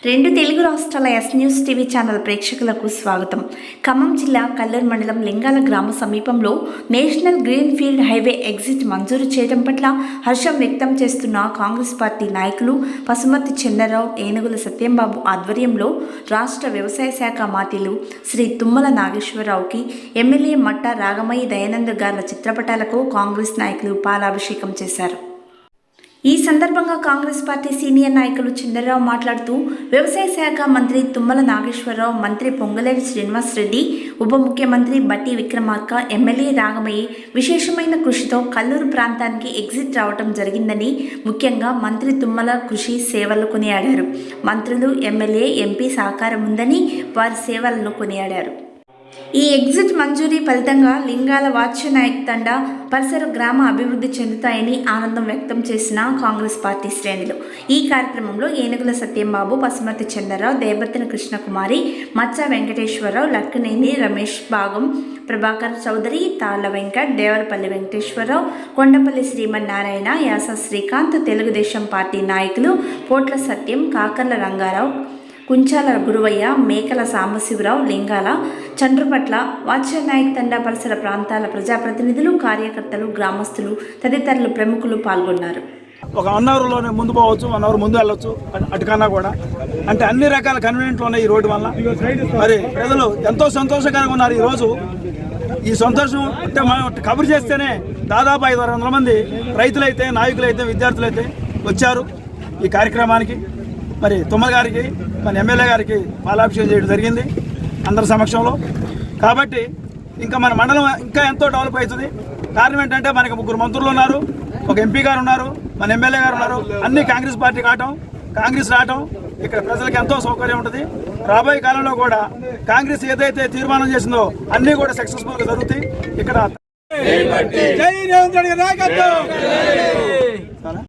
రెండు తెలుగు రాష్ట్రాల yes news TV channel ప్రేక్షకులకు స్వాగతం. ఖమ్మం జిల్లా కల్లూరు మండలం లింగాల గ్రామ సమీపంలో national green field highway exit మంజూరు చేయడం పట్ల హర్షం వ్యక్తం చేస్తున్న కాంగ్రెస్ పార్టీ నాయకులు పసుమర్తి చంద్రరావు, ఏనుగుల సత్యంబాబు ఆధ్వర్యంలో రాష్ట్ర వ్యవసాయ శాఖ మంత్రులు శ్రీ తుమ్మల నాగేశ్వరరావుకి, ఎమ్మెల్యే మట్టా రాగమయ్య దయానంద్ గార్ల చిత్రపటాలకు కాంగ్రెస్ నాయకులు పాలాభిషేకం చేశారు. ఈ సందర్భంగా కాంగ్రెస్ పార్టీ సీనియర్ నాయకులు చంద్రరావు మాట్లాడుతూ, వ్యవసాయ శాఖ మంత్రి తుమ్మల నాగేశ్వరరావు, మంత్రి పొంగులేటి శ్రీనివాస్ రెడ్డి, ఉప ముఖ్యమంత్రి బట్టి విక్రమార్క, ఎమ్మెల్యే రాగమయ్య విశేషమైన కృషితో కల్లూరు ప్రాంతానికి ఎగ్జిట్ రావడం జరిగిందని, ముఖ్యంగా మంత్రి తుమ్మల కృషి సేవలు కొనియాడారు. మంత్రులు, ఎమ్మెల్యే, ఎంపీ సహకారం ఉందని వారి సేవలను కొనియాడారు. ఈ ఎగ్జిట్ మంజూరీ ఫలితంగా లింగాల వాచ్యనాయక్ తండా, పరిసర గ్రామ అభివృద్ధి చెందుతాయని ఆనందం వ్యక్తం చేసిన కాంగ్రెస్ పార్టీ శ్రేణులు. ఈ కార్యక్రమంలో ఏనుగుల సత్యంబాబు, పసుమర్తి చంద్రరావు, దేవరతిన కృష్ణకుమారి, మచ్చ వెంకటేశ్వరరావు, లక్కనేని రమేష్, భాగం ప్రభాకర్ చౌదరి, తాళ్ల వెంకట్, దేవరపల్లి వెంకటేశ్వరరావు, కొండపల్లి శ్రీమన్నారాయణ, యాస శ్రీకాంత్, తెలుగుదేశం పార్టీ నాయకులు పోట్ల సత్యం, కాకర్ల రంగారావు, కుంచాల గురువయ్య, మేకల సాంబశివరావు, లింగాల చంద్రపట్ల, వాచ్యనాయక్ తండా పరిసర ప్రాంతాల ప్రజాప్రతినిధులు, కార్యకర్తలు, గ్రామస్తులు తదితరులు ప్రముఖులు పాల్గొన్నారు. ఒక 1 అవర్లోనే ముందు పోవచ్చు, 1 అవర్ ముందు వెళ్ళొచ్చు, అటుకన్నా కూడా అంటే అన్ని రకాల కన్వీనియంట్లు ఉన్నాయి ఈ రోడ్డు వల్ల. మరి ప్రజలు ఎంతో సంతోషకరంగా ఉన్నారు. ఈరోజు ఈ సంతోషం అంటే మనం కబురు చేస్తేనే దాదాపు 500-600 మంది రైతులైతే, నాయకులైతే, విద్యార్థులైతే వచ్చారు ఈ కార్యక్రమానికి. మరి తుమ్మల గారికి, మన ఎమ్మెల్యే గారికి పాలాభిషేకం చేయడం జరిగింది అందరి సమక్షంలో. కాబట్టి ఇంకా మన మండలం ఇంకా ఎంతో డెవలప్ అవుతుంది. కారణం ఏంటంటే మనకి 3 మంత్రులు ఉన్నారు, ఒక ఎంపీ గారు ఉన్నారు, మన ఎమ్మెల్యే గారు ఉన్నారు. అన్ని కాంగ్రెస్ పార్టీ కాంగ్రెస్ రావటం ఇక్కడ ప్రజలకు ఎంతో సౌకర్యం ఉంటుంది. రాబోయే కాలంలో కూడా కాంగ్రెస్ ఏదైతే తీర్మానం చేసిందో అన్నీ కూడా సక్సెస్ఫుల్గా జరుగుతాయి. ఇక్కడ